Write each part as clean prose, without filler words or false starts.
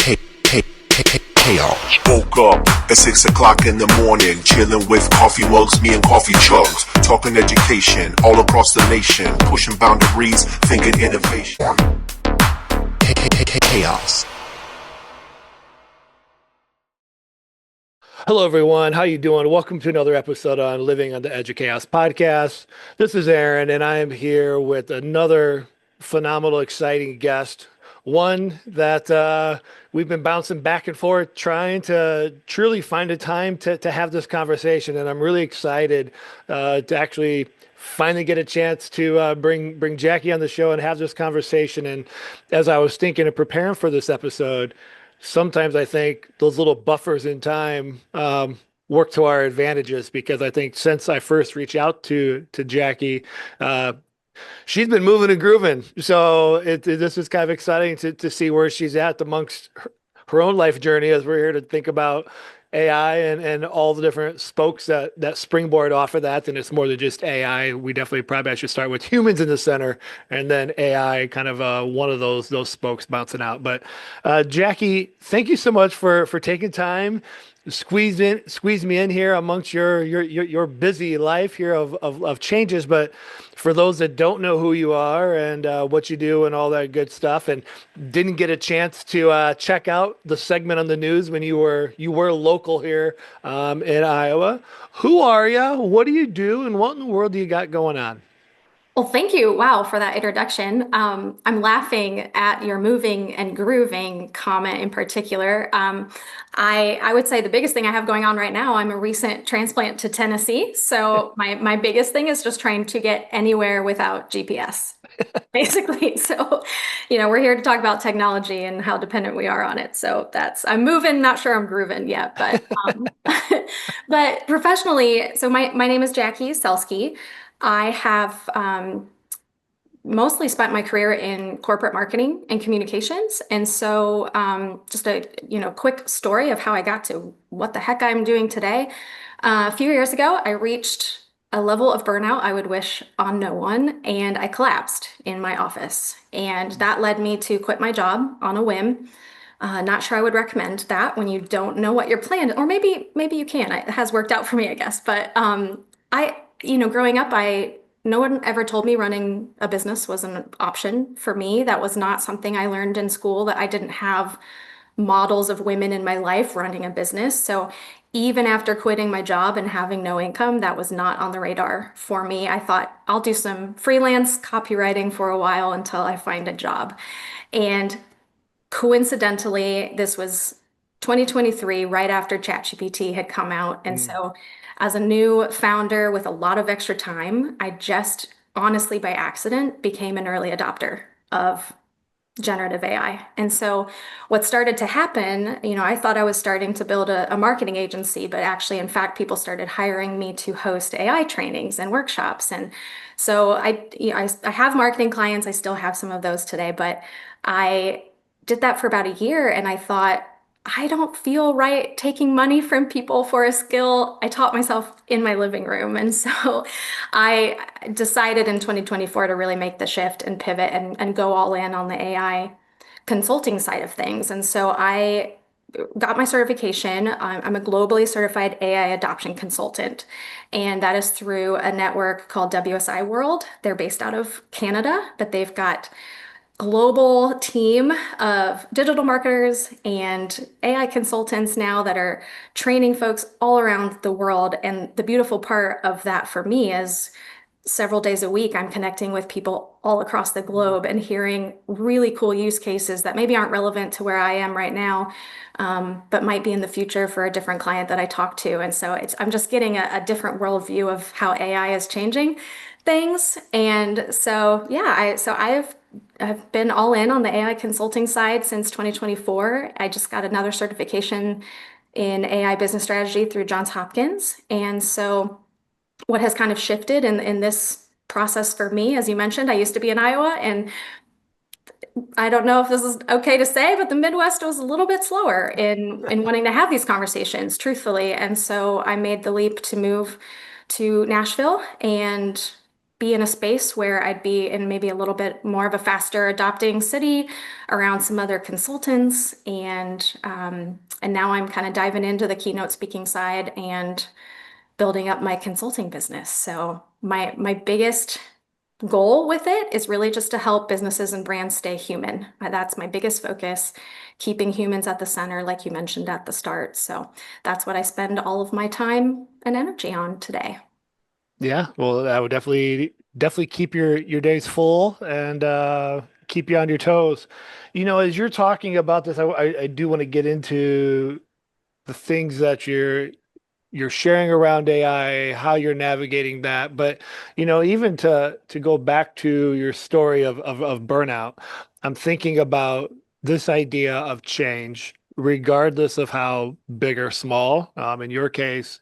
Chaos. Woke up at 6 o'clock in the morning, chilling with coffee mugs, me and coffee chugs, talking education all across the nation, pushing boundaries, thinking innovation. Chaos. Hello, everyone. How you doing? Welcome to another episode on Living on the Edge of Chaos podcast. This is Aaron, and I am here with another phenomenal, exciting guest. One that we've been bouncing back and forth, trying to truly find a time to have this conversation, and I'm really excited to actually finally get a chance to bring Jackie on the show and have this conversation. And as I was thinking and preparing for this episode, sometimes I think those little buffers in time work to our advantages, because I think since I first reached out to Jackie, she's been moving and grooving. So this is kind of exciting to see where she's at amongst her own life journey, as we're here to think about AI and all the different spokes that springboard off of that. And it's more than just AI. We definitely probably should start with humans in the center, and then AI kind of one of those spokes bouncing out. But Jackie, thank you so much for taking time, squeeze me in here amongst your busy life here of changes. But for those that don't know who you are and what you do and all that good stuff, and didn't get a chance to check out the segment on the news when you were local here in Iowa, who are you? What do you do? And what in the world do you got going on? Well, thank you. Wow, for that introduction. I'm laughing at your moving and grooving comment in particular. I would say the biggest thing I have going on right now, I'm a recent transplant to Tennessee. So my biggest thing is just trying to get anywhere without GPS, basically. So, we're here to talk about technology and how dependent we are on it. So I'm moving, not sure I'm grooving yet, but but professionally, so my name is Jackie Celske. I have mostly spent my career in corporate marketing and communications. And so just a quick story of how I got to what the heck I'm doing today. A few years ago, I reached a level of burnout I would wish on no one, and I collapsed in my office. And that led me to quit my job on a whim. Not sure I would recommend that when you don't know what your plan is, or maybe you can. It has worked out for me, I guess. But growing up, no one ever told me running a business was an option for me. That was not something I learned in school, that I didn't have models of women in my life running a business. So even after quitting my job and having no income, that was not on the radar for me. I thought I'll do some freelance copywriting for a while until I find a job. And coincidentally, this was 2023, right after ChatGPT had come out. And so as a new founder with a lot of extra time, I just honestly by accident became an early adopter of generative AI. And so what started to happen, I thought I was starting to build a marketing agency, but actually, in fact, people started hiring me to host AI trainings and workshops. And so I have marketing clients. I still have some of those today, but I did that for about a year, and I thought, I don't feel right taking money from people for a skill I taught myself in my living room. And so I decided in 2024 to really make the shift and pivot and go all in on the AI consulting side of things. And so I got my certification. I'm a globally certified AI adoption consultant, and that is through a network called WSI World. They're based out of Canada, but they've got global team of digital marketers and AI consultants now that are training folks all around the world. And the beautiful part of that for me is several days a week, I'm connecting with people all across the globe and hearing really cool use cases that maybe aren't relevant to where I am right now, but might be in the future for a different client that I talk to. And so I'm just getting a different worldview of how AI is changing things. And so, yeah, I've been all in on the AI consulting side since 2024. I just got another certification in AI business strategy through Johns Hopkins. And so what has kind of shifted in this process for me, as you mentioned, I used to be in Iowa, and I don't know if this is okay to say, but the Midwest was a little bit slower in wanting to have these conversations, truthfully. And so I made the leap to move to Nashville and be in a space where I'd be in maybe a little bit more of a faster adopting city around some other consultants. And now I'm kind of diving into the keynote speaking side and building up my consulting business. So my biggest goal with it is really just to help businesses and brands stay human. That's my biggest focus, keeping humans at the center, like you mentioned at the start. So that's what I spend all of my time and energy on today. Yeah, well, that would definitely keep your days full and keep you on your toes. As you're talking about this, I do want to get into the things that you're sharing around AI, how you're navigating that. But even to go back to your story of burnout, I'm thinking about this idea of change, regardless of how big or small. In your case,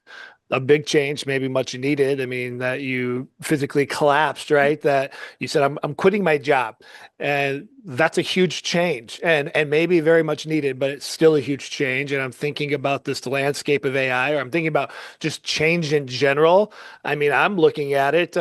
a big change, maybe much needed. I mean, that you physically collapsed, right? That you said, I'm quitting my job. And that's a huge change and maybe very much needed, but it's still a huge change. And I'm thinking about this landscape of AI, or I'm thinking about just change in general. I mean, I'm looking at it,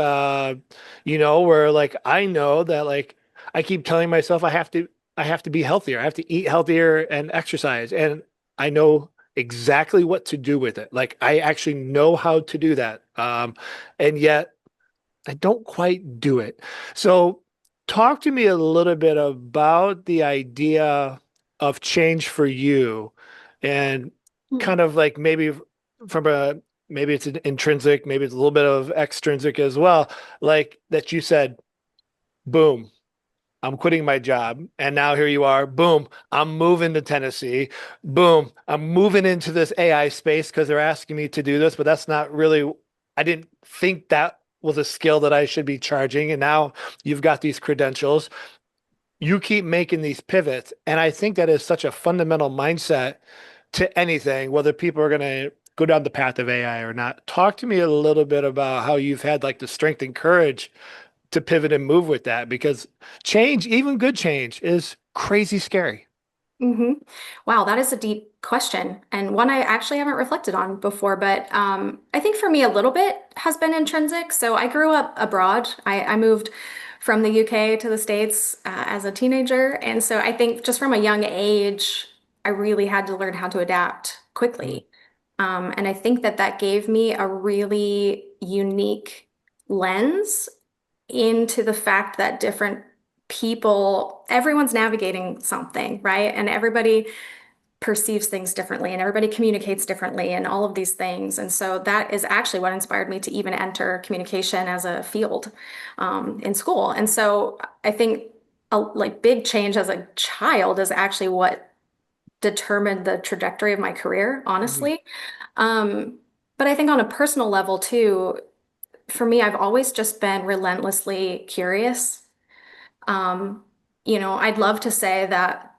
where like I know that like I keep telling myself I have to be healthier. I have to eat healthier and exercise. And I know exactly what to do with it. Like I actually know how to do that. And yet I don't quite do it. So talk to me a little bit about the idea of change for you and Hmm. kind of like maybe from maybe it's an intrinsic, maybe it's a little bit of extrinsic as well. Like that you said, boom, I'm quitting my job. And now here you are. Boom. I'm moving to Tennessee. Boom. I'm moving into this AI space because they're asking me to do this, but that's not really, I didn't think that was a skill that I should be charging. And now you've got these credentials. You keep making these pivots. And I think that is such a fundamental mindset to anything, whether people are going to go down the path of AI or not. Talk to me a little bit about how you've had like the strength and courage to pivot and move with that because change, even good change, is crazy scary. hmm Wow, that is a deep question and one I actually haven't reflected on before. But I think for me, a little bit has been intrinsic. So I grew up abroad. I moved from the UK to the States as a teenager. And so I think just from a young age, I really had to learn how to adapt Mm, quickly. And I think that that gave me a really unique lens into the fact that different people, everyone's navigating something, right? And everybody perceives things differently and everybody communicates differently and all of these things. And so that is actually what inspired me to even enter communication as a field in school. And so I think like big change as a child is actually what determined the trajectory of my career, mm, honestly. Um, but I think on a personal level too, for me, I've always just been relentlessly curious. Um, I'd love to say that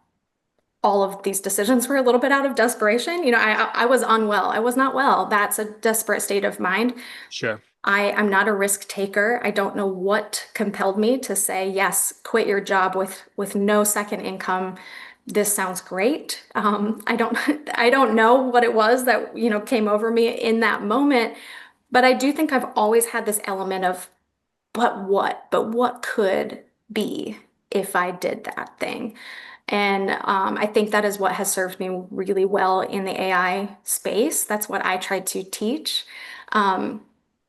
all of these decisions were a little bit out of desperation. I was unwell. I was not well. That's a desperate state of mind. sure. I'm not a risk taker. I don't know what compelled me to say, yes, quit your job with no second income. This sounds great. I don't I don't know what it was that, came over me in that moment, but I do think I've always had this element of but what? But what could be if I did that thing? And I think that is what has served me really well in the AI space. That's what I try to teach. Um,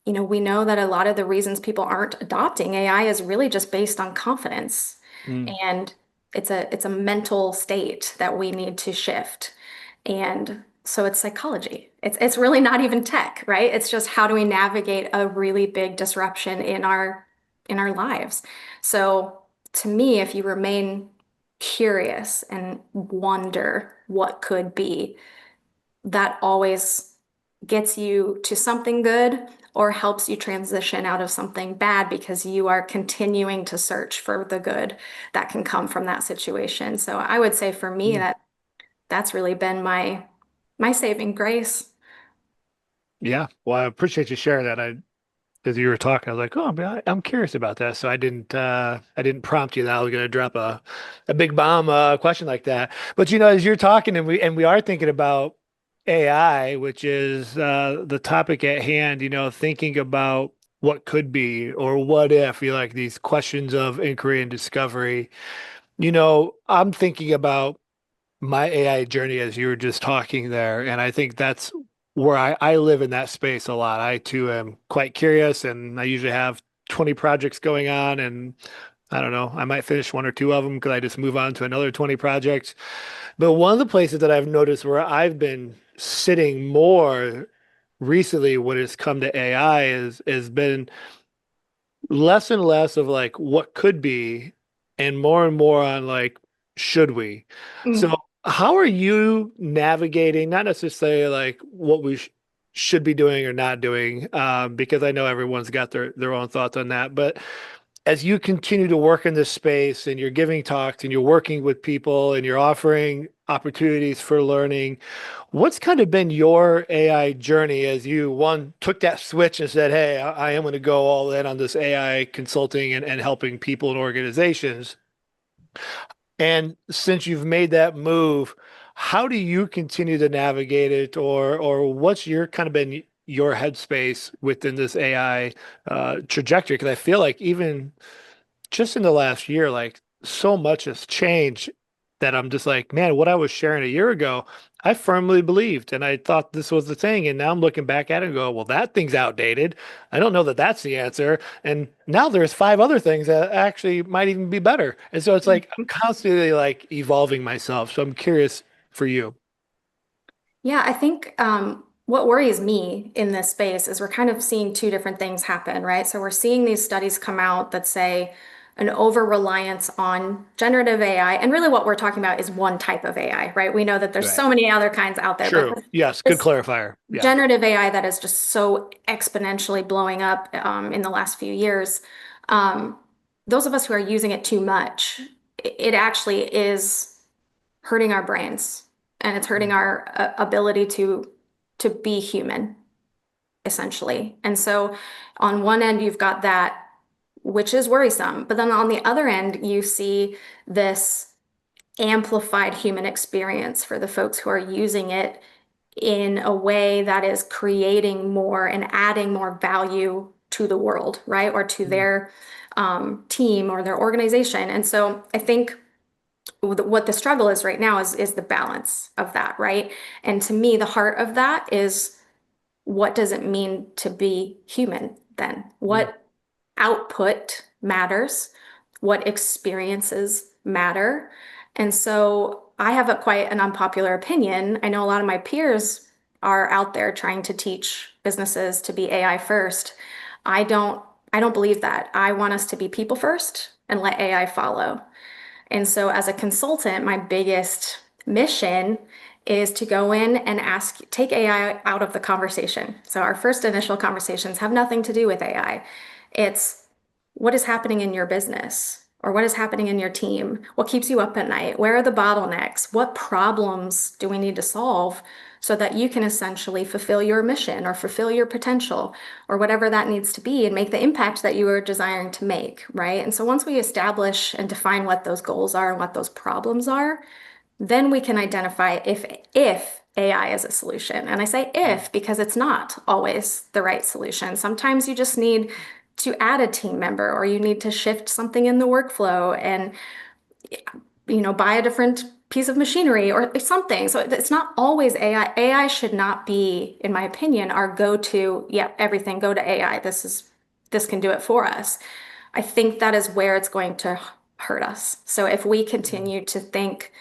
we know that a lot of the reasons people aren't adopting AI is really just based on confidence. Mm, And it's a mental state that we need to shift. And so it's psychology. It's really not even tech, right? It's just how do we navigate a really big disruption in our lives. So to me, if you remain curious and wonder what could be, that always gets you to something good or helps you transition out of something bad because you are continuing to search for the good that can come from that situation. So I would say for me mm. that that's really been my saving grace. Yeah. Well, I appreciate you sharing that. As you were talking, I was like, oh, I'm curious about that. So I didn't prompt you that I was going to drop a big bomb question like that. But as you're talking and we are thinking about AI, which is the topic at hand, thinking about what could be or what if, you know, like these questions of inquiry and discovery. I'm thinking about my AI journey as you were just talking there, and I think that's where I live in that space a lot. I too am quite curious, and I usually have 20 projects going on, and I don't know, I might finish one or two of them because I just move on to another 20 projects. But one of the places that I've noticed where I've been sitting more recently when it's come to AI is has been less and less of like what could be and more on like should we. So Mm. how are you navigating not necessarily like what we should be doing or not doing, because I know everyone's got their own thoughts on that, but as you continue to work in this space and you're giving talks and you're working with people and you're offering opportunities for learning, what's kind of been your AI journey as you one took that switch and said, hey, I am going to go all in on this AI consulting and helping people and organizations. And since you've made that move, how do you continue to navigate it, or what's your kind of been your headspace within this AI trajectory? Because I feel like even just in the last year, like so much has changed that I'm just like, man, what I was sharing a year ago, I firmly believed and I thought this was the thing. And now I'm looking back at it and go, well, that thing's outdated. I don't know that that's the answer. And now there's five other things that actually might even be better. And so it's like I'm constantly like evolving myself. So I'm curious for you. Yeah, I think what worries me in this space is we're kind of seeing two different things happen, right? So we're seeing these studies come out that say an over reliance on generative AI, and really what we're talking about is one type of AI, right? We know that there's Right. so many other kinds out there, but True. Yes. Good this clarifier. Yeah. generative AI that is just so exponentially blowing up in the last few years, um, those of us who are using it too much, it actually is hurting our brains and it's hurting Mm. our ability to be human essentially. And so on one end you've got that, which is worrisome, but then on the other end you see this amplified human experience for the folks who are using it in a way that is creating more and adding more value to the world, right? Or to Mm. their team or their organization. And so I think what the struggle is right now is the balance of that, right? And to me, the heart of that is, what does it mean to be human then? Mm. What output matters? What experiences matter? And so I have a quite an unpopular opinion. I know a lot of my peers are out there trying to teach businesses to be AI first. I don't I don't believe that. I want us to be people first and let AI follow. And so, as a consultant, my biggest mission is to go in and take AI out of the conversation. So, our first initial conversations have nothing to do with AI. It's what is happening in your business or what is happening in your team? What keeps you up at night? Where are the bottlenecks? What problems do we need to solve so that you can essentially fulfill your mission or fulfill your potential or whatever that needs to be and make the impact that you are desiring to make, right? And so once we establish and define what those goals are and what those problems are, then we can identify if AI is a solution. And I say Mm. if because it's not always the right solution. Sometimes you just need to add a team member or you need to shift something in the workflow and buy a different piece of machinery or something. So it's not always AI. AI should not be, in my opinion, our go-to, yeah, everything go to AI. This can do it for us. I think that is where it's going to hurt us. So if we Mm. continue to think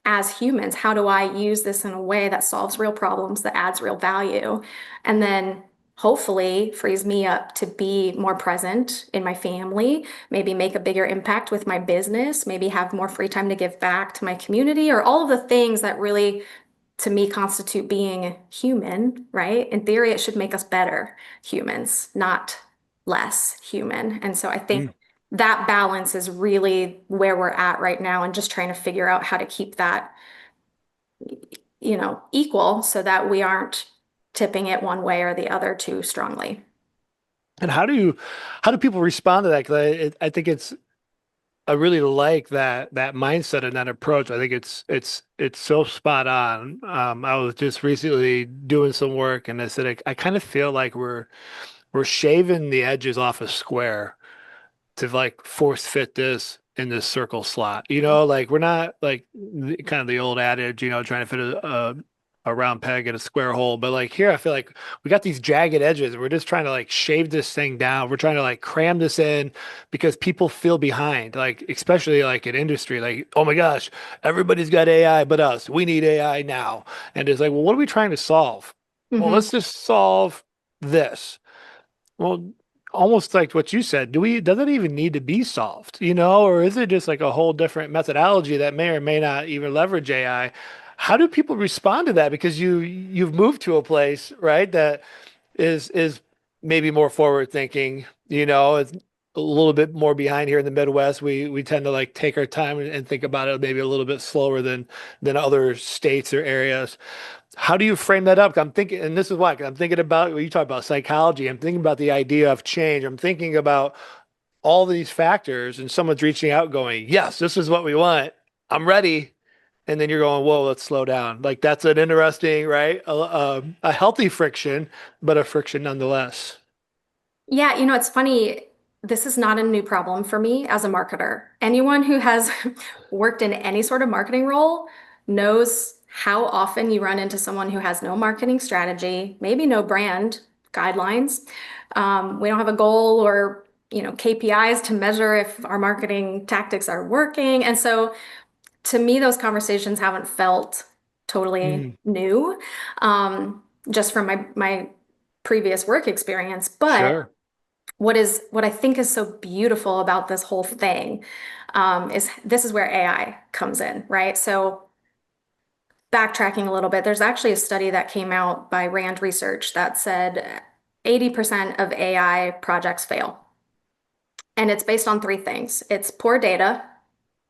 as humans, how do I use this in a way that solves real problems, that adds real value, and then hopefully frees me up to be more present in my family, maybe make a bigger impact with my business, maybe have more free time to give back to my community, or all of the things that really, to me, constitute being human, right? In theory, it should make us better humans, not less human. And so I think Mm. that balance is really where we're at right now and just trying to figure out how to keep that, equal so that we aren't tipping it one way or the other too strongly. And how do people respond to that? Because I think I really like that mindset and that approach. I think it's so spot on. I was just recently doing some work, and I said I kind of feel like we're shaving the edges off a square to like force fit this in this circle slot. Like we're not like kind of the old adage, trying to fit a round peg in a square hole. But like here, I feel like we got these jagged edges. We're just trying to like shave this thing down. We're trying to like cram this in because people feel behind, like especially like in industry, like, oh my gosh, everybody's got AI but us. We need AI now. And it's like, well, what are we trying to solve? Well, Hmm. let's just solve this. Well, almost like what you said, does it even need to be solved, or is it just like a whole different methodology that may or may not even leverage AI? How do people respond to that? Because you've moved to a place, right, that is maybe more forward thinking, it's a little bit more behind here in the Midwest. We tend to like take our time and think about it maybe a little bit slower than other states or areas. How do you frame that up? I'm thinking, and this is why, 'cause I'm thinking about when you talk about psychology, I'm thinking about the idea of change. I'm thinking about all these factors, and someone's reaching out going, yes, this is what we want. I'm ready. And then you're going, whoa, let's slow down. Like that's an interesting, right? A healthy friction, but a friction nonetheless. Yeah, it's funny. This is not a new problem for me as a marketer. Anyone who has worked in any sort of marketing role knows how often you run into someone who has no marketing strategy, maybe no brand guidelines. We don't have a goal or, KPIs to measure if our marketing tactics are working. And so to me, those conversations haven't felt totally Mm, new, just from my previous work experience. But sure. what I think is so beautiful about this whole thing, is this is where AI comes in, right? So backtracking a little bit, there's actually a study that came out by Rand Research that said 80% of AI projects fail. And it's based on three things. It's poor data,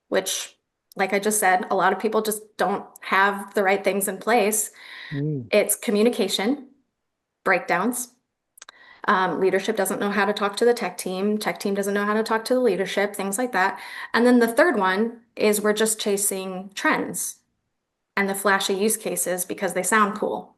which, like I just said, a lot of people just don't have the right things in place. Mm, It's communication breakdowns. Leadership doesn't know how to talk to the tech team doesn't know how to talk to the leadership, things like that. And then the third one is we're just chasing trends and the flashy use cases because they sound cool.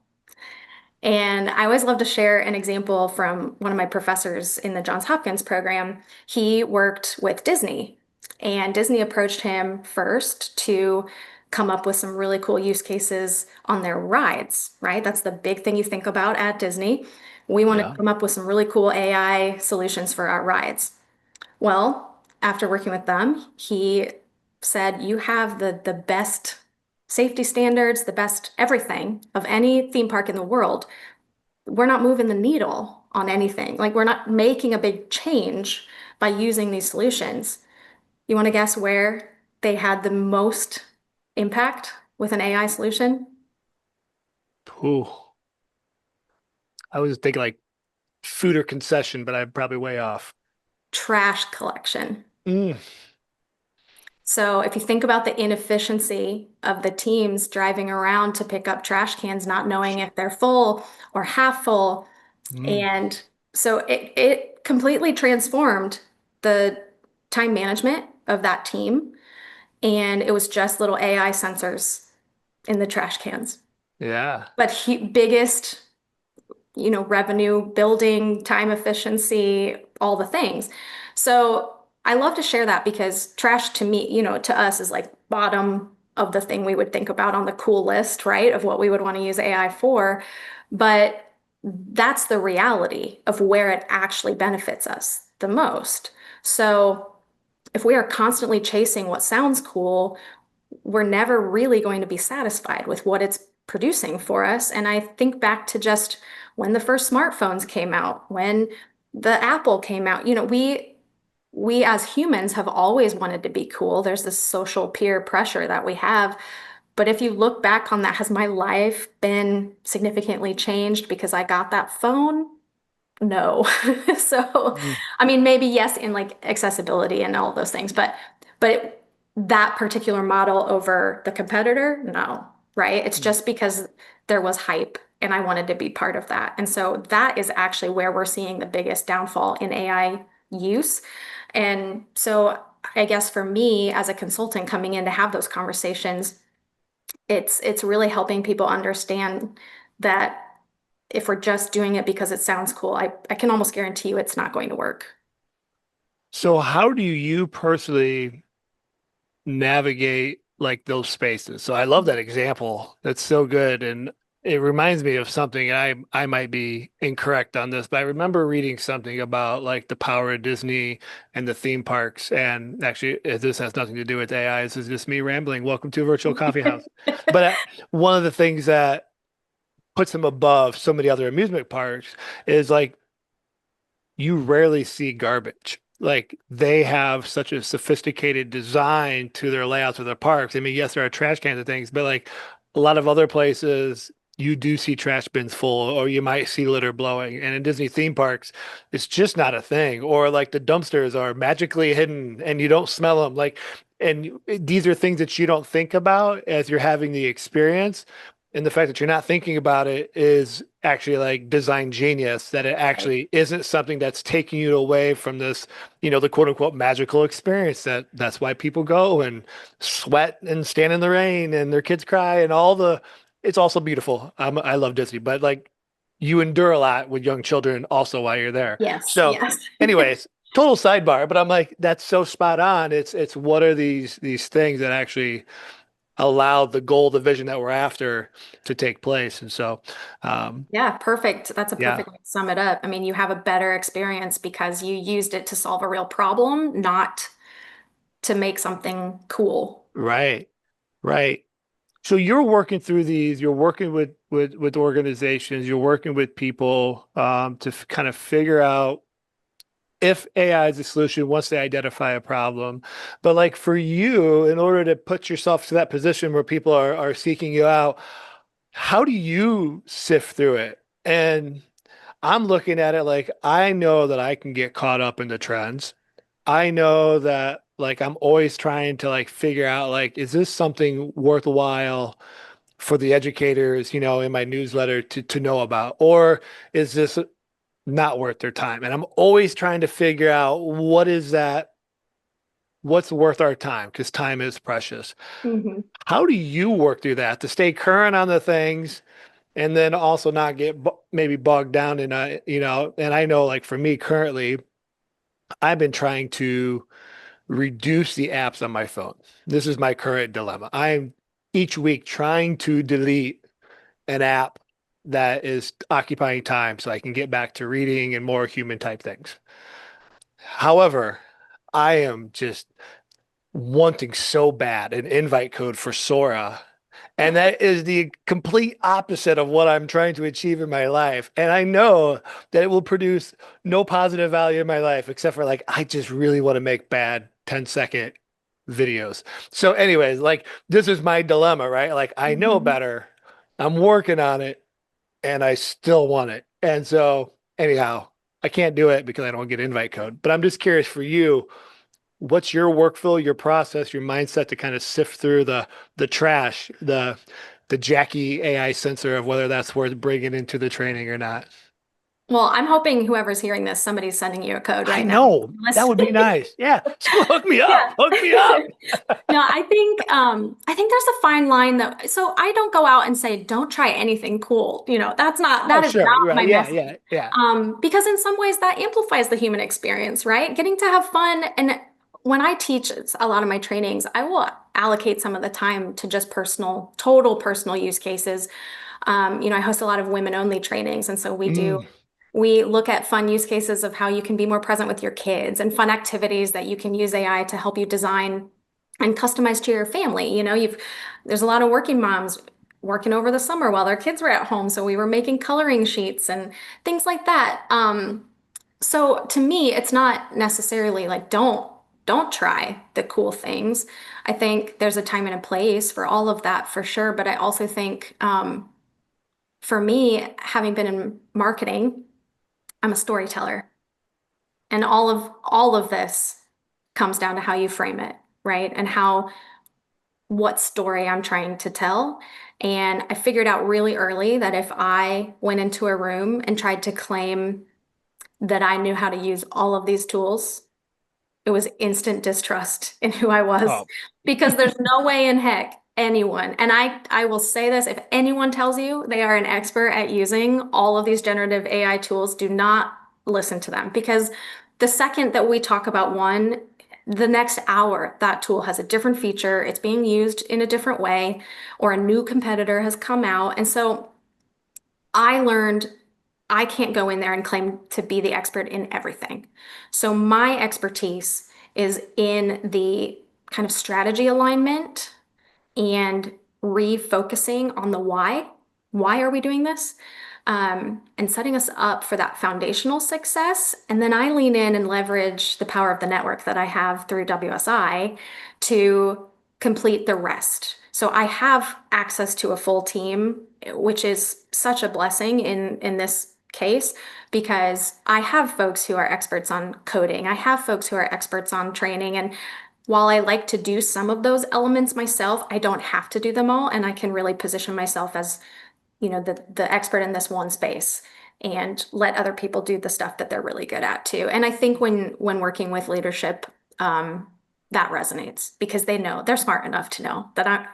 And I always love to share an example from one of my professors in the Johns Hopkins program. He worked with Disney, and Disney approached him first to come up with some really cool use cases on their rides, right? That's the big thing you think about at Disney. We want to yeah. come up with some really cool AI solutions for our rides. Well, after working with them, he said, you have the best safety standards, the best everything of any theme park in the world. We're not moving the needle on anything. Like we're not making a big change by using these solutions. You want to guess where they had the most impact with an AI solution? Ooh. I was thinking like food or concession, but I'm probably way off. Trash collection. Mm, So if you think about the inefficiency of the teams driving around to pick up trash cans, not knowing if they're full or half full, mm, and so it completely transformed the time management of that team. And it was just little AI sensors in the trash cans. yeah. But biggest, revenue building, time efficiency, all the things. So I love to share that because trash to me, to us is like bottom of the thing we would think about on the cool list, right? Of what we would want to use AI for. But that's the reality of where it actually benefits us the most. So if we are constantly chasing what sounds cool, we're never really going to be satisfied with what it's producing for us. And I think back to just when the first smartphones came out, when the Apple came out, we as humans have always wanted to be cool. There's this social peer pressure that we have. But if you look back on that, has my life been significantly changed because I got that phone? No. So, Mm, I mean, maybe yes, in like accessibility and all of those things, but that particular model over the competitor, no, right? It's mm. just because there was hype and I wanted to be part of that. And so that is actually where we're seeing the biggest downfall in AI use. And so I guess for me as a consultant coming in to have those conversations, it's really helping people understand that if we're just doing it because it sounds cool, I can almost guarantee you it's not going to work. So how do you personally navigate like those spaces? So I love that example. That's so good. And it reminds me of something, and I might be incorrect on this, but I remember reading something about like the power of Disney and the theme parks. And actually, this has nothing to do with AI. This is just me rambling. Welcome to a virtual coffee house. But one of the things that puts them above so many other amusement parks is like you rarely see garbage. Like they have such a sophisticated design to their layouts of their parks. I mean, yes, there are trash cans and things, but like a lot of other places, you do see trash bins full, or you might see litter blowing. And in Disney theme parks, it's just not a thing. Or like the dumpsters are magically hidden and you don't smell them. Like, and these are things that you don't think about as you're having the experience. And the fact that you're not thinking about it is actually like design genius, that it actually isn't something that's taking you away from this, the quote unquote magical experience that's why people go and sweat and stand in the rain and their kids cry and it's also beautiful. I love Disney, but like you endure a lot with young children also while you're there. Yes, So yes. anyways, total sidebar, but I'm like, that's so spot on. It's what are these things that actually allow the goal, the vision that we're after to take place. And so, Yeah, perfect. That's a yeah, perfect way to sum it up. I mean, you have a better experience because you used it to solve a real problem, not to make something cool. right, right. So you're working through these, you're working with organizations, you're working with people to kind of figure out if AI is a solution once they identify a problem. But like for you, in order to put yourself to that position where people are seeking you out, how do you sift through it? And I'm looking at it like I know that I can get caught up in the trends. I know that like I'm always trying to like figure out like, is this something worthwhile for the educators, in my newsletter to know about? Or is this not worth their time? And I'm always trying to figure out what's worth our time, because time is precious. Mhm. How do you work through that to stay current on the things and then also not get maybe bogged down in and I know like for me currently, I've been trying to reduce the apps on my phone. This is my current dilemma. I'm each week trying to delete an app that is occupying time so I can get back to reading and more human type things. However, I am just wanting so bad an invite code for Sora. And that is the complete opposite of what I'm trying to achieve in my life. And I know that it will produce no positive value in my life, except for like, I just really want to make bad 10-second videos. So, anyways, like, this is my dilemma, right? Like, I know Mhm. better, I'm working on it, and I still want it. And so, anyhow, I can't do it because I don't get invite code. But I'm just curious for you, what's your workflow, your process, your mindset to kind of sift through the trash, the Jackie AI sensor of whether that's worth bringing into the training or not? Well, I'm hoping whoever's hearing this, somebody's sending you a code I right now. know that Unless- would be nice. Yeah, so hook me up, Yeah. hook me up. No, I think there's a fine line though. So I don't go out and say, don't try anything cool. Oh, That is sure, not right, my yeah, message. yeah, yeah. Because in some ways that amplifies the human experience, right? Getting to have fun. And when I teach a lot of my trainings, I will allocate some of the time to just total personal use cases. I host a lot of women only trainings. And so Mm, we look at fun use cases of how you can be more present with your kids and fun activities that you can use AI to help you design and customize to your family. There's a lot of working moms working over the summer while their kids were at home. So we were making coloring sheets and things like that. So to me, it's not necessarily like don't try the cool things. I think there's a time and a place for all of that for sure. But I also think for me, having been in marketing, I'm a storyteller. And all of this comes down to how you frame it, right? And what story I'm trying to tell. And I figured out really early that if I went into a room and tried to claim that I knew how to use all of these tools, it was instant distrust in who I was oh, because there's no way in heck anyone, and I will say this, if anyone tells you they are an expert at using all of these generative AI tools, do not listen to them, because the second that we talk about one, the next hour that tool has a different feature, it's being used in a different way, or a new competitor has come out. And so I learned I can't go in there and claim to be the expert in everything. So my expertise is in the kind of strategy alignment and refocusing on the why. Why are we doing this? And setting us up for that foundational success. And then I lean in and leverage the power of the network that I have through WSI to complete the rest. So I have access to a full team, which is such a blessing in this case, because I have folks who are experts on coding. I have folks who are experts on training. And while I like to do some of those elements myself, I don't have to do them all. And I can really position myself as, the expert in this one space, and let other people do the stuff that they're really good at too. And I think when working with leadership, that resonates, because they know, they're smart enough to know that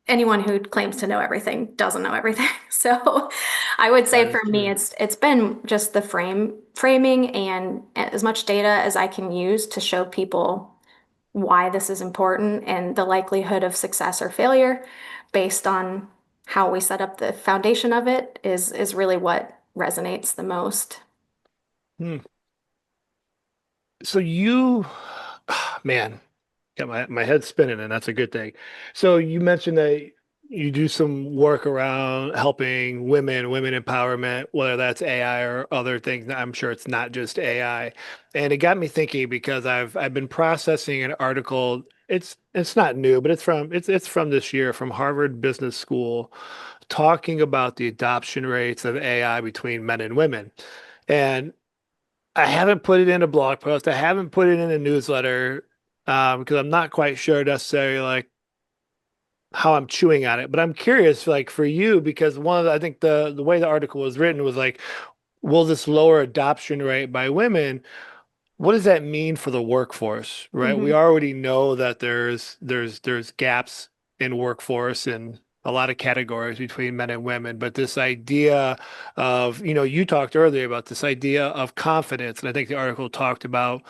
anyone who claims to know everything doesn't know everything. So I would That say is for me, true. it's been just the framing and as much data as I can use to show people why this is important and the likelihood of success or failure based on how we set up the foundation of it is really what resonates the most. Hmm. So you, man, got my head spinning, and that's a good thing. So you mentioned that you do some work around helping women empowerment, whether that's AI or other things. I'm sure it's not just AI. And it got me thinking, because I've been processing an article. It's not new, but it's from this year, from Harvard Business School, talking about the adoption rates of AI between men and women. And I haven't put it in a blog post. I haven't put it in a newsletter, because I'm not quite sure necessarily like how I'm chewing on it. But I'm curious, like for you, because I think the way the article was written was like, will this lower adoption rate by women? What does that mean for the workforce, right? We Mhm. already know that there's gaps in workforce in a lot of categories between men and women, but this idea of, you talked earlier about this idea of confidence, and I think the article talked about,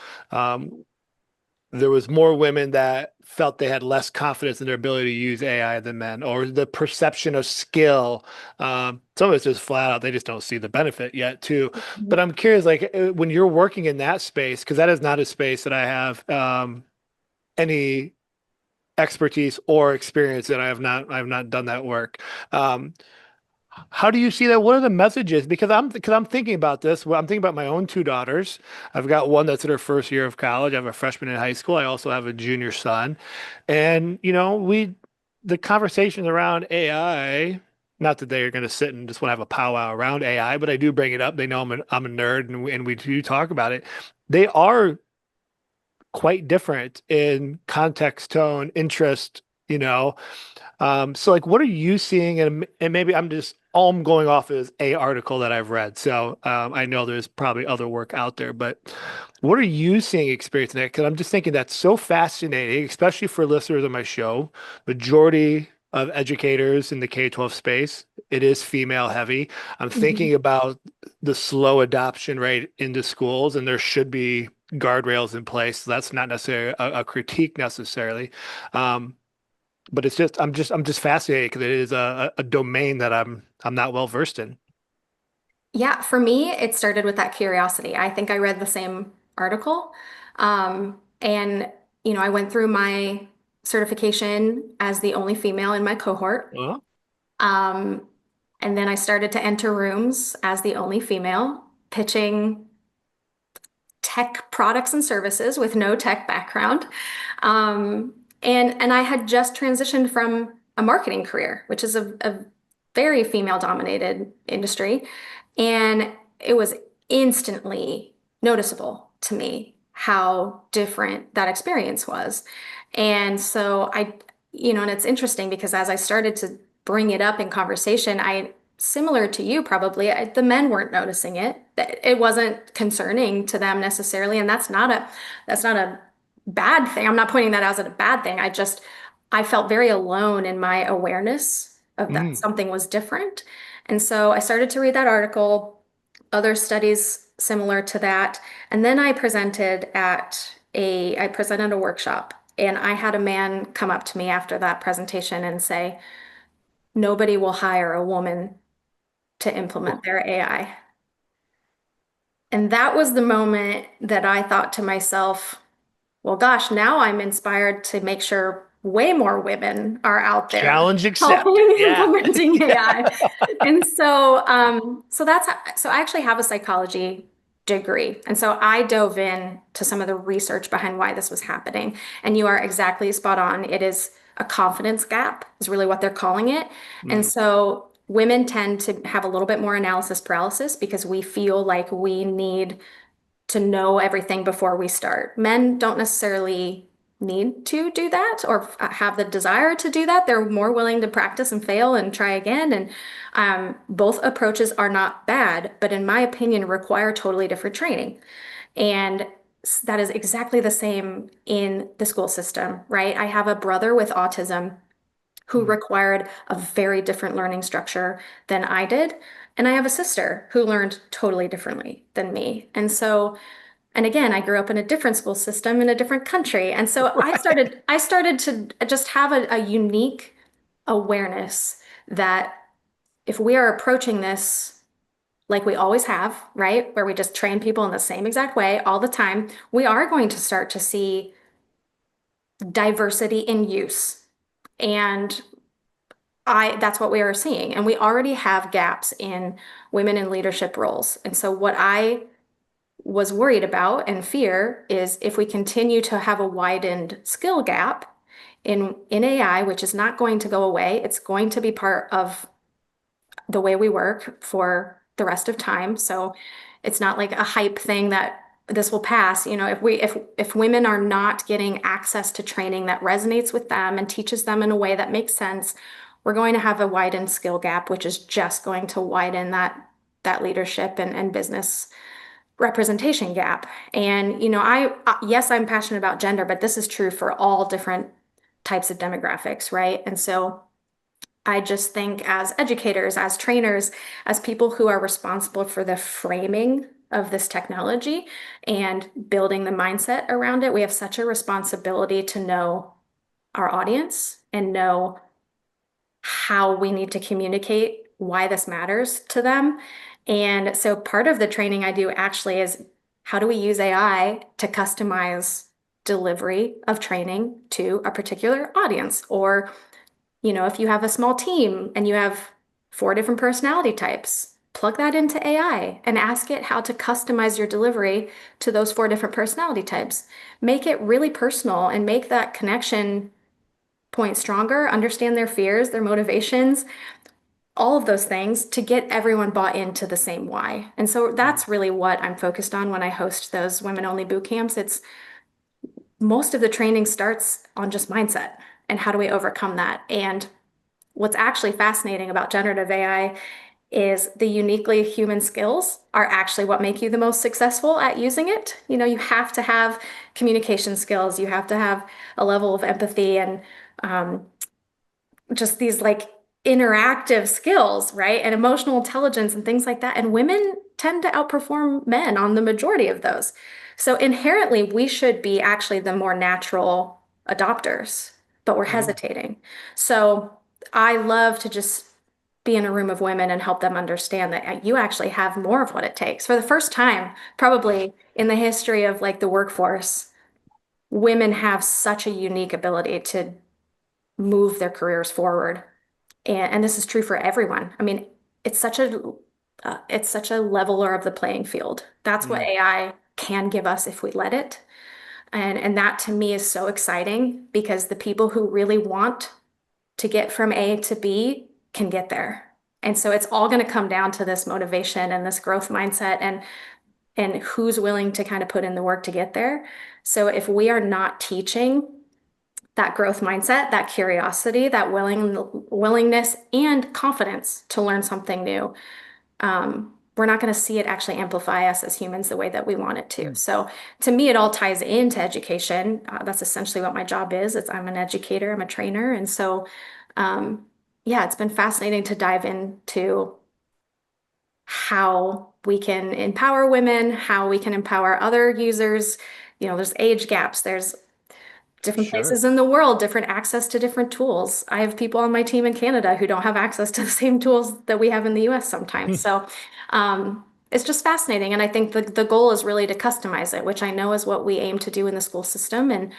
there was more women that felt they had less confidence in their ability to use AI than men, or the perception of skill. Some of it's just flat out, they just don't see the benefit yet, too. But I'm curious, like when you're working in that space, because that is not a space that I have any expertise or experience in. I have not done that work. Um, how do you see that? What are the messages? Because I'm thinking about this. Well, I'm thinking about my own two daughters. I've got one that's in her first year of college. I have a freshman in high school. I also have a junior son. And the conversations around AI, not that they are going to sit and just want to have a powwow around AI, but I do bring it up. They know I'm a nerd, and we do talk about it. They are quite different in context, tone, interest, you know. So like, what are you seeing? And maybe all I'm going off is a article that I've read. So I know there's probably other work out there, but what are you seeing, experiencing that? Because I'm just thinking that's so fascinating, especially for listeners of my show. Majority of educators in the K-12 space, it is female heavy. I'm Mhm. thinking about the slow adoption rate into schools, and there should be guardrails in place. So that's not necessarily a critique necessarily. Um, but I'm just fascinated, because it is a domain that I'm not well versed in. Yeah, for me, it started with that curiosity. I think I read the same article. And, I went through my certification as the only female in my cohort. Well, Um, and then I started to enter rooms as the only female, pitching tech products and services with no tech background. And I had just transitioned from a marketing career, which is a very female dominated industry. And it was instantly noticeable to me how different that experience was. And so and it's interesting because as I started to bring it up in conversation, similar to you probably, the men weren't noticing it. It wasn't concerning to them necessarily, and that's not a bad thing. I'm not pointing that out as a bad thing. I felt very alone in my awareness of that Mm. something was different. And so I started to read that article, other studies similar to that. And then I presented a workshop, and I had a man come up to me after that presentation and say, nobody will hire a woman to implement their AI. And that was the moment that I thought to myself, well, gosh, now I'm inspired to make sure way more women are out there Challenge accepted. helping Yeah. implementing AI. And so I actually have a psychology degree. And so I dove in to some of the research behind why this was happening. And you are exactly spot on. It is a confidence gap, is really what they're calling it. And Mm. so women tend to have a little bit more analysis paralysis because we feel like we need to know everything before we start. Men don't necessarily need to do that or have the desire to do that. They're more willing to practice and fail and try again. And both approaches are not bad, but in my opinion, require totally different training. And that is exactly the same in the school system, right? I have a brother with autism who Mm. required a very different learning structure than I did. And I have a sister who learned totally differently than me. And again, I grew up in a different school system in a different country. And so I started to just have a unique awareness that if we are approaching this like we always have, right, where we just train people in the same exact way all the time, we are going to start to see diversity in use. And that's what we are seeing. And we already have gaps in women in leadership roles. And so what I was worried about and fear is if we continue to have a widened skill gap in AI, which is not going to go away, it's going to be part of the way we work for the rest of time. So it's not like a hype thing that this will pass. You know, if women are not getting access to training that resonates with them and teaches them in a way that makes sense, we're going to have a widened skill gap, which is just going to widen that leadership and business representation gap. And yes, I'm passionate about gender, but this is true for all different types of demographics, right? And so I just think as educators, as trainers, as people who are responsible for the framing of this technology and building the mindset around it, we have such a responsibility to know our audience and know how we need to communicate why this matters to them. And so part of the training I do actually is how do we use AI to customize delivery of training to a particular audience? Or, if you have a small team and you have 4 different personality types, plug that into AI and ask it how to customize your delivery to those 4 different personality types. Make it really personal and make that connection point stronger, understand their fears, their motivations, all of those things to get everyone bought into the same why. And so Mm. that's really what I'm focused on when I host those women only boot camps. It's most of the training starts on just mindset and how do we overcome that. And what's actually fascinating about generative AI is the uniquely human skills are actually what make you the most successful at using it. You have to have communication skills, you have to have a level of empathy and um, just these like interactive skills, right? And emotional intelligence and things like that. And women tend to outperform men on the majority of those. So inherently, we should be actually the more natural adopters, but we're Mm. hesitating. So I love to just be in a room of women and help them understand that you actually have more of what it takes. For the first time, probably in the history of like the workforce, women have such a unique ability to move their careers forward. And this is true for everyone. I mean, it's such a leveler of the playing field. That's what Mm. AI can give us if we let it. And that to me is so exciting because the people who really want to get from A to B can get there. And so it's all going to come down to this motivation and this growth mindset and who's willing to kind of put in the work to get there. So if we are not teaching that growth mindset, that curiosity, that willingness and confidence to learn something new, we're not going to see it actually amplify us as humans the way that we want it to. So to me, it all ties into education. That's essentially what my job is. I'm an educator, I'm a trainer. And so, um, yeah, it's been fascinating to dive into how we can empower women, how we can empower other users. There's age gaps, there's different Sure. places in the world, different access to different tools. I have people on my team in Canada who don't have access to the same tools that we have in the US sometimes. So it's just fascinating. And I think the goal is really to customize it, which I know is what we aim to do in the school system. And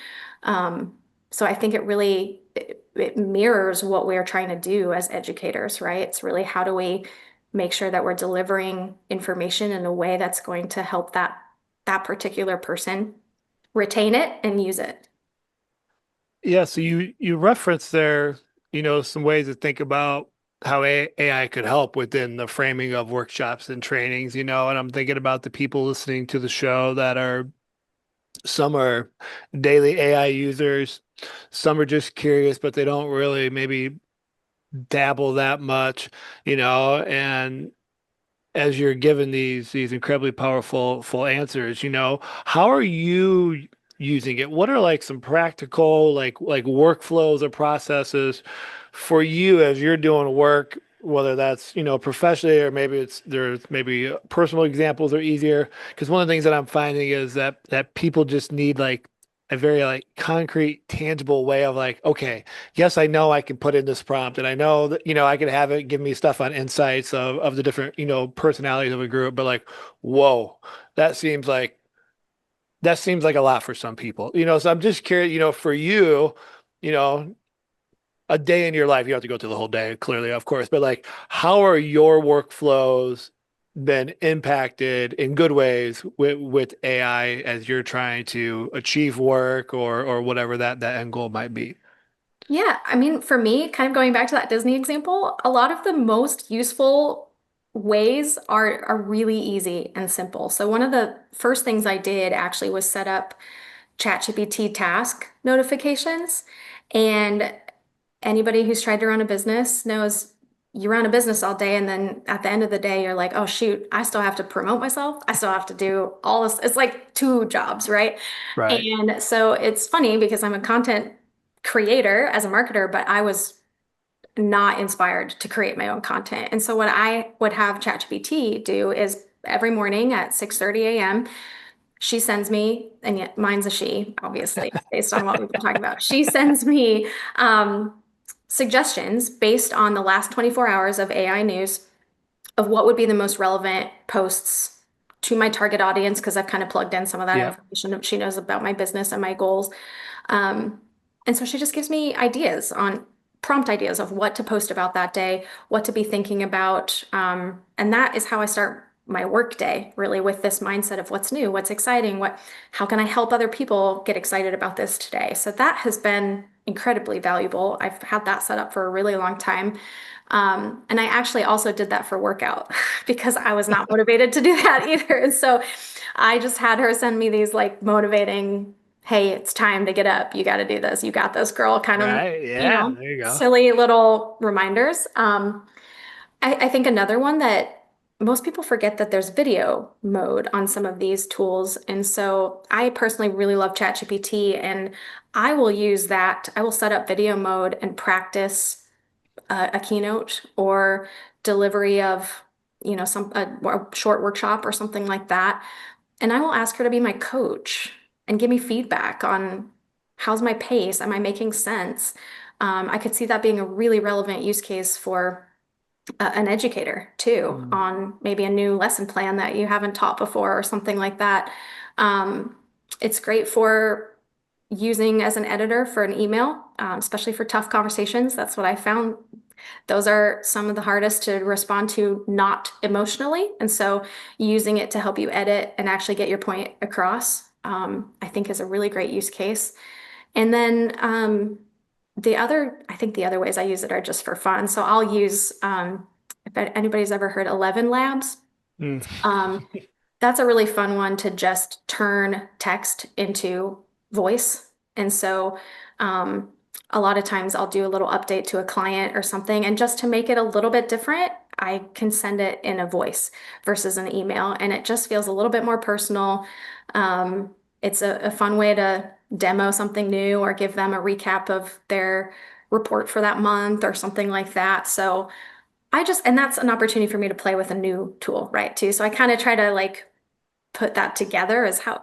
so I think it mirrors what we're trying to do as educators, right? It's really how do we make sure that we're delivering information in a way that's going to help that particular person retain it and use it. Yeah, so you referenced there, some ways to think about how AI could help within the framing of workshops and trainings, and I'm thinking about the people listening to the show that some are daily AI users, some are just curious, but they don't really maybe dabble that much, and as you're given these incredibly powerful full answers, how are you using it? What are like some practical like workflows or processes for you as you're doing work, whether that's, professionally or maybe there's maybe personal examples are easier. Because one of the things that I'm finding is that people just need like a very like concrete, tangible way of like, okay, yes, I know I can put in this prompt and I know that, I can have it give me stuff on insights of the different, personalities of a group, but like, whoa, that seems like a lot for some people, so I'm just curious, for you, you know, a day in your life, you have to go through the whole day, clearly, of course, but like, how are your workflows been impacted in good ways with AI as you're trying to achieve work or whatever that end goal might be? Yeah, I mean, for me, kind of going back to that Disney example, a lot of the most useful ways are really easy and simple. So one of the first things I did actually was set up ChatGPT task notifications. And anybody who's tried to run a business knows you run a business all day, and then at the end of the day, you're like, oh shoot, I still have to promote myself. I still have to do all this. It's like two jobs, right? Right. And so it's funny because I'm a content creator as a marketer, but I was not inspired to create my own content. And so what I would have ChatGPT do is every morning at 6:30 a.m., she sends me, and yet mine's a she, obviously, based on what we've been talking about. She sends me suggestions based on the last 24 hours of AI news of what would be the most relevant posts to my target audience, because I've kind of plugged in some of that Yeah. information that she knows about my business and my goals. Um, and so she just gives me ideas on prompt ideas of what to post about that day, what to be thinking about. And that is how I start my work day, really, with this mindset of what's new, what's exciting, how can I help other people get excited about this today? So that has been incredibly valuable. I've had that set up for a really long time. And I actually also did that for workout because I was not motivated to do that either. And so I just had her send me these like motivating, hey, it's time to get up. You got to do this. You got this, girl, kind of, Right. Yeah. There you go. silly little reminders. I think another one that most people forget that there's video mode on some of these tools. And so I personally really love ChatGPT, and I will use that. I will set up video mode and practice a keynote or delivery of, a short workshop or something like that. And I will ask her to be my coach and give me feedback on how's my pace? Am I making sense? I could see that being a really relevant use case for an educator too, Mm. on maybe a new lesson plan that you haven't taught before or something like that. Um, it's great for using as an editor for an email, especially for tough conversations. That's what I found. Those are some of the hardest to respond to, not emotionally. And so using it to help you edit and actually get your point across, I think is a really great use case. And then I think the other ways I use it are just for fun. So I'll use, if anybody's ever heard 11 Labs, Mm. um, that's a really fun one to just turn text into voice. And so a lot of times I'll do a little update to a client or something. And just to make it a little bit different, I can send it in a voice versus an email, and it just feels a little bit more personal. It's a fun way to demo something new or give them a recap of their report for that month or something like that. So and that's an opportunity for me to play with a new tool, right, too. So I kind of try to like put that together as how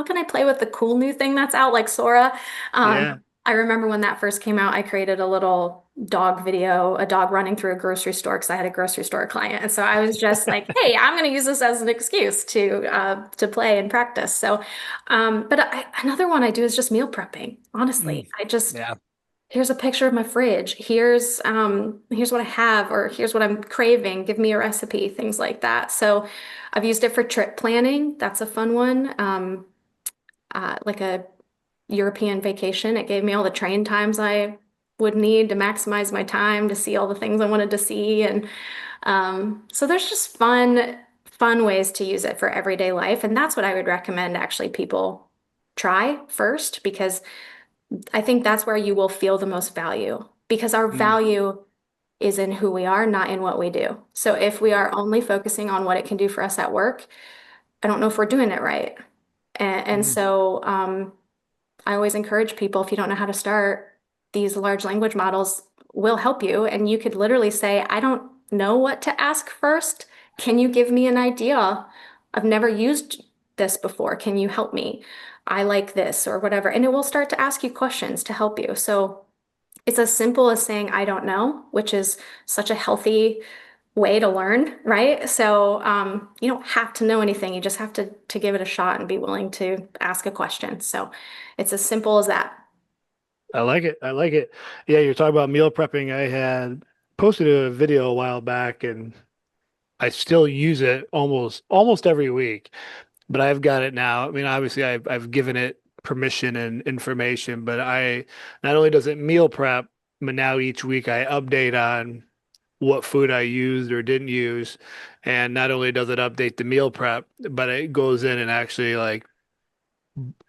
can I play with the cool new thing that's out like Sora? Yeah. I remember when that first came out, I created a little dog video, a dog running through a grocery store because I had a grocery store client. And so I was just like, hey, I'm going to use this as an excuse to play and practice. So, another one I do is just meal prepping. Honestly, Mm. I just Yeah. here's a picture of my fridge. Here's what I have, or here's what I'm craving. Give me a recipe, things like that. So I've used it for trip planning. That's a fun one. Like a European vacation. It gave me all the train times I would need to maximize my time to see all the things I wanted to see. And so there's just fun ways to use it for everyday life. And that's what I would recommend actually people try first, because I think that's where you will feel the most value, because our Mm. value is in who we are, not in what we do. So if we are only focusing on what it can do for us at work, I don't know if we're doing it right. And Mm. so I always encourage people, if you don't know how to start, these large language models will help you. And you could literally say, I don't know what to ask first. Can you give me an idea? I've never used this before. Can you help me? I like this or whatever. And it will start to ask you questions to help you. So it's as simple as saying, I don't know, which is such a healthy way to learn, right? So you don't have to know anything. You just have to give it a shot and be willing to ask a question. So it's as simple as that. I like it. I like it. Yeah, you're talking about meal prepping. I had posted a video a while back and I still use it almost every week, but I've got it now. I mean, obviously I've given it permission and information, but I not only does it meal prep, but now each week I update on what food I used or didn't use. And not only does it update the meal prep, but it goes in and actually like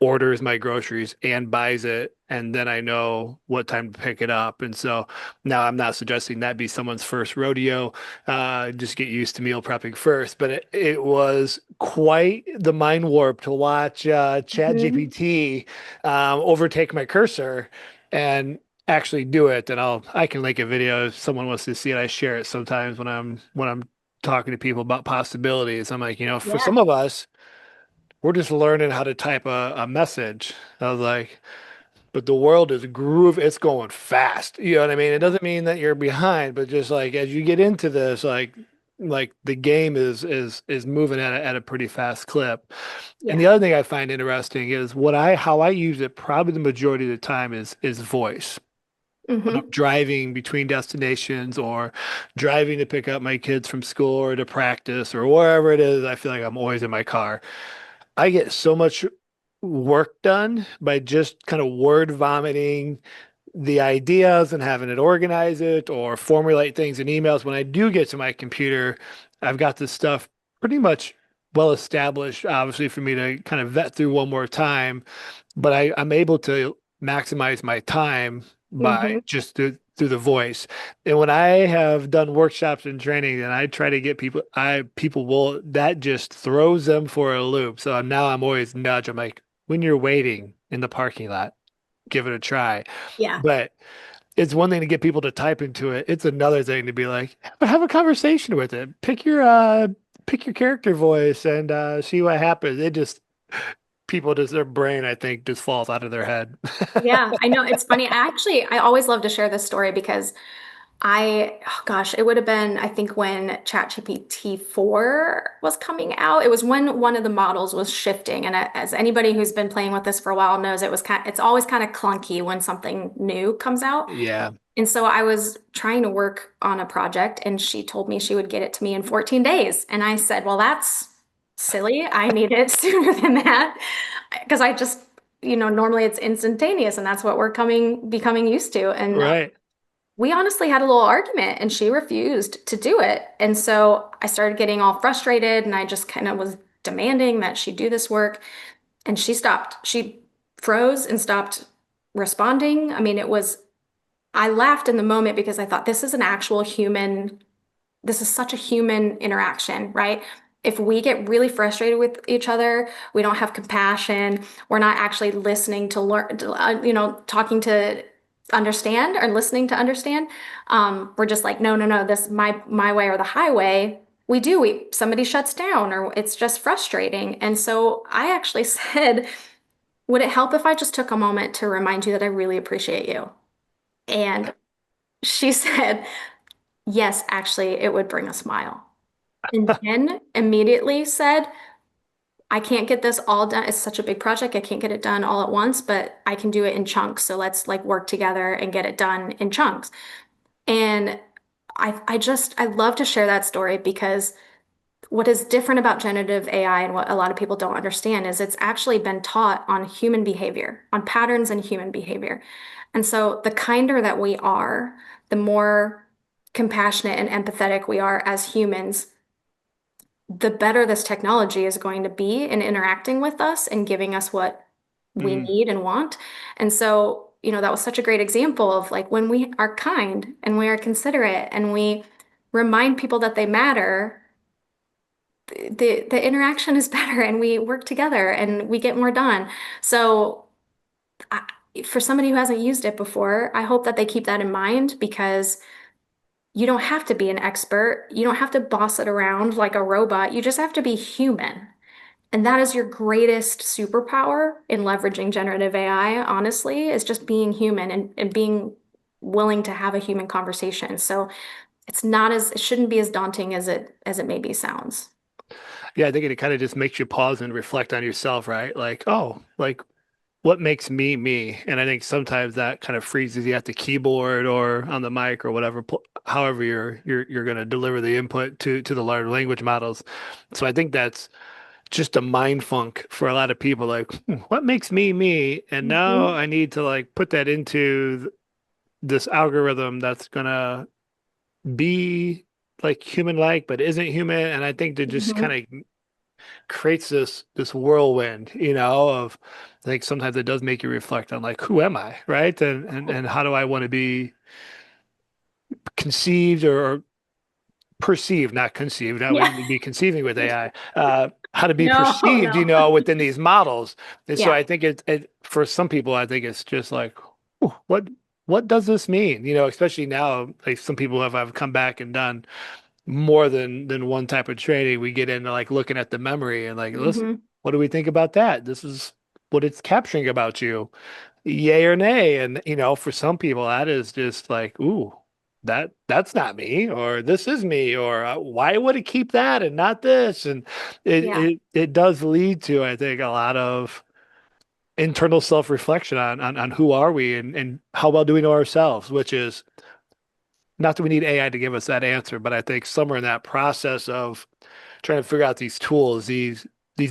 orders my groceries and buys it, and then I know what time to pick it up. And so now I'm not suggesting that be someone's first rodeo. Just get used to meal prepping first. But it was quite the mind warp to watch Chat Mhm. GPT overtake my cursor and actually do it. And I can link a video if someone wants to see it. I share it sometimes when I'm talking to people about possibilities. I'm like, for Yeah. some of us, we're just learning how to type a message. I was like, but the world is it's going fast. You know what I mean? It doesn't mean that you're behind, but just like as you get into this, like the game is moving at a pretty fast clip. And Yeah. the other thing I find interesting is how I use it probably the majority of the time is voice. When I'm Hmm. driving between destinations or driving to pick up my kids from school or to practice or wherever it is, I feel like I'm always in my car. I get so much work done by just kind of word vomiting the ideas and having it organize it or formulate things in emails. When I do get to my computer, I've got this stuff pretty much well established, obviously, for me to kind of vet through one more time. But I'm able to maximize my time by Hmm. just through the voice. And when I have done workshops and training, and I try to get people will that just throws them for a loop. So now I'm always nudge. I'm like, when you're waiting in the parking lot, give it a try. Yeah. But it's one thing to get people to type into it. It's another thing to be like, have a conversation with it. Pick your character voice and see what happens. It just people just their brain, I think, just falls out of their head. Yeah. I know it's funny. I always love to share this story because oh gosh, it would have been, I think, when ChatGPT 4 was coming out. It was when one of the models was shifting. And as anybody who's been playing with this for a while knows, it's always kind of clunky when something new comes out. Yeah. And so I was trying to work on a project and she told me she would get it to me in 14 days. And I said, well, that's silly. I need it sooner than that. Because I just, normally it's instantaneous and that's what we're becoming used to. And Right. we honestly had a little argument and she refused to do it. And so I started getting all frustrated and I just kind of was demanding that she do this work. And she stopped. She froze and stopped responding. I mean, I laughed in the moment because I thought this is an actual human this is such a human interaction, right? If we get really frustrated with each other, we don't have compassion, we're not actually listening to learn, talking to understand or listening to understand. We're just like, no, no, no, this is my way or the highway. Somebody shuts down or it's just frustrating. And so I actually said, would it help if I just took a moment to remind you that I really appreciate you? And she said, yes, actually, it would bring a smile. And then immediately said, I can't get this all done. It's such a big project. I can't get it done all at once, but I can do it in chunks. So let's like work together and get it done in chunks. And I love to share that story because what is different about generative AI and what a lot of people don't understand is it's actually been taught on human behavior, on patterns in human behavior. And so the kinder that we are, the more compassionate and empathetic we are as humans, the better this technology is going to be in interacting with us and giving us what we Mhm. need and want. And so, that was such a great example of like when we are kind and we are considerate and we remind people that they matter, the interaction is better and we work together and we get more done. So, I, for somebody who hasn't used it before, I hope that they keep that in mind because you don't have to be an expert. You don't have to boss it around like a robot. You just have to be human. And that is your greatest superpower in leveraging generative AI, honestly, is just being human and being willing to have a human conversation. So it shouldn't be as daunting as it maybe sounds. Yeah, I think it kind of just makes you pause and reflect on yourself, right? Like, oh, like what makes me me? And I think sometimes that kind of freezes you at the keyboard or on the mic or whatever, however you're going to deliver the input to the large language models. So I think that's just a mind funk for a lot of people. Like, what makes me me? And now Mhm. I need to like put that into this algorithm that's gonna be like human like, but isn't human. And I think that just kind Mhm. of creates this whirlwind, of I think sometimes it does make you reflect on like who am I, right? And how do I want to be conceived or perceived, not conceived. Now we Yeah. need to be conceiving with AI. How to be No, perceived, no. within these models. And so Yeah. I think it for some people, I think it's just like, "Ooh, what does this mean? Especially now, like some people have come back and done more than one type of training. We get into like looking at the memory and like, listen, Hmm. what do we think about that? This is what it's capturing about you, yay or nay. And for some people, that is just like, ooh, that's not me, or this is me, or why would it keep that and not this? And it Yeah. it does lead to, I think, a lot of internal self-reflection on who are we and how well do we know ourselves, which is not that we need AI to give us that answer, but I think somewhere in that process of trying to figure out these tools, these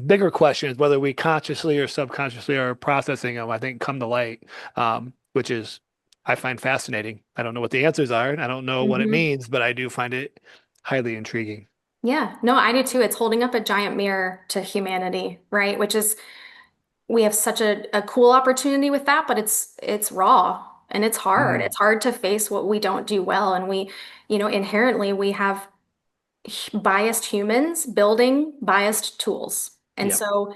bigger questions, whether we consciously or subconsciously are processing them, I think come to light, which is I find fascinating. I don't know what the answers are, and I don't know what it Hmm. means, but I do find it highly intriguing. Yeah. No, I do too. It's holding up a giant mirror to humanity, right? Which is we have such a cool opportunity with that, but it's raw and it's hard. Mm, It's hard to face what we don't do well. And inherently we have biased humans building biased tools. And yep. so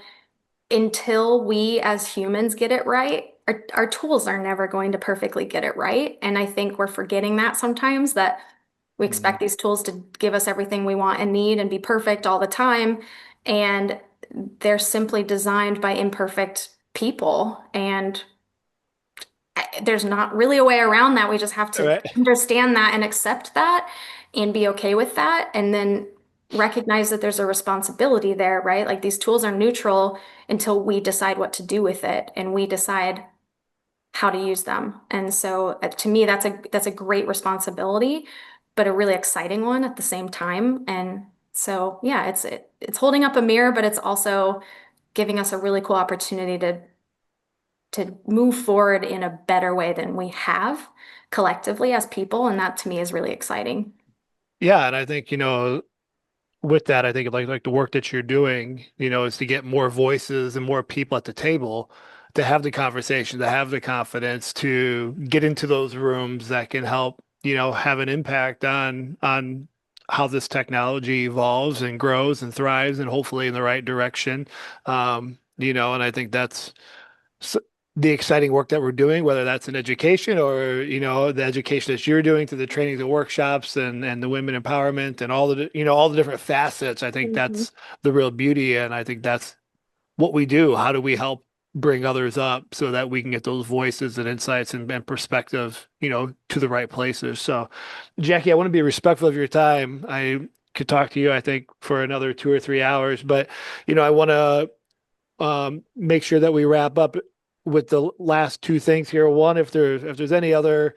until we as humans get it right, our tools are never going to perfectly get it right. And I think we're forgetting that sometimes that we Mm, expect these tools to give us everything we want and need and be perfect all the time. And they're simply designed by imperfect people. And there's not really a way around that. We just have all to right. understand that and accept that and be okay with that. And then recognize that there's a responsibility there, right? Like these tools are neutral until we decide what to do with it and we decide how to use them. And so to me, that's a great responsibility, but a really exciting one at the same time. And so yeah, it's holding up a mirror, but it's also giving us a really cool opportunity to move forward in a better way than we have collectively as people. And that to me is really exciting. Yeah, and I think, with that, I think like the work that you're doing, is to get more voices and more people at the table to have the conversation, to have the confidence to get into those rooms that can help, have an impact on how this technology evolves and grows and thrives and hopefully in the right direction. And I think that's the exciting work that we're doing, whether that's in education or, the education that you're doing through the training, the workshops and the women empowerment and all the different facets. I think Mhm. that's the real beauty. And I think that's what we do. How do we help bring others up so that we can get those voices and insights and perspective, to the right places. So, Jackie, I want to be respectful of your time. I could talk to you, I think, for another 2 or 3 hours, but I want to make sure that we wrap up with the last two things here. One, if there's any other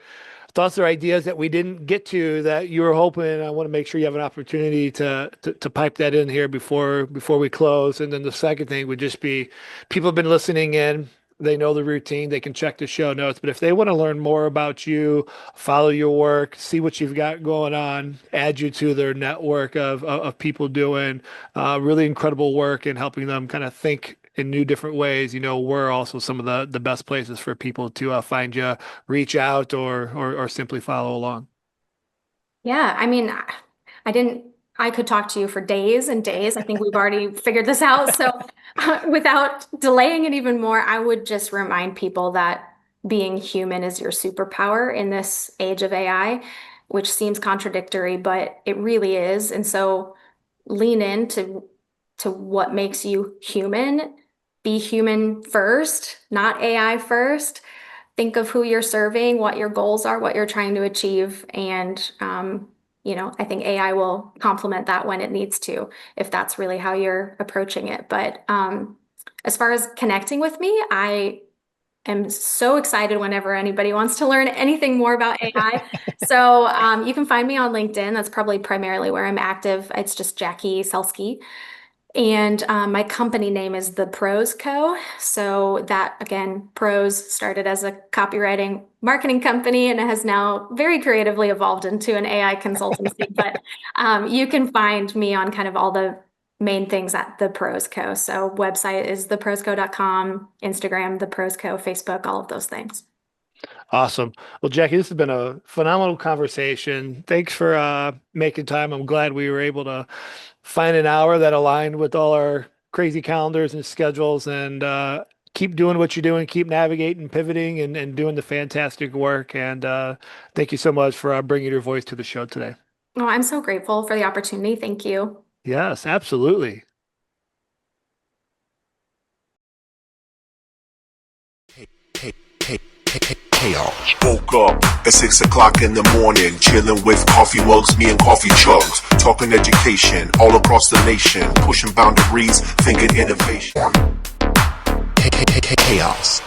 thoughts or ideas that we didn't get to that you were hoping, I want to make sure you have an opportunity to pipe that in here before we close. And then the second thing would just be, people have been listening in. They know the routine. They can check the show notes. But if they want to learn more about you, follow your work, see what you've got going on, add you to their network of people doing really incredible work and helping them kind of think in new different ways, we're also some of the best places for people to find you, reach out, or simply follow along. Yeah, I mean, I didn't, I could talk to you for days and days. I think we've already figured this out. So, without delaying it even more, I would just remind people that being human is your superpower in this age of AI, which seems contradictory, but it really is. And so, lean into what makes you human. Be human first, not AI first. Think of who you're serving, what your goals are, what you're trying to achieve, and I think AI will complement that when it needs to, if that's really how you're approaching it. But as far as connecting with me, I am so excited whenever anybody wants to learn anything more about AI. So you can find me on LinkedIn. That's probably primarily where I'm active. It's just Jackie Celske. And my company name is The Pros Co. So that, again, Pros started as a copywriting marketing company and it has now very creatively evolved into an AI consultancy. But you can find me on kind of all the main things at The Pros Co. So website is theprosco.com, Instagram, The Pros Co, Facebook, all of those things. Awesome. Well, Jackie, this has been a phenomenal conversation. Thanks for making time. I'm glad we were able to find an hour that aligned with all our crazy calendars and schedules, and keep doing what you're doing, keep navigating, pivoting, and doing the fantastic work. And thank you so much for bringing your voice to the show today. Oh, I'm so grateful for the opportunity. Thank you. Yes, absolutely. Chaos. Woke up at 6 o'clock in the morning, chilling with coffee mugs, me and coffee chugs, talking education all across the nation, pushing boundaries, thinking innovation. Chaos.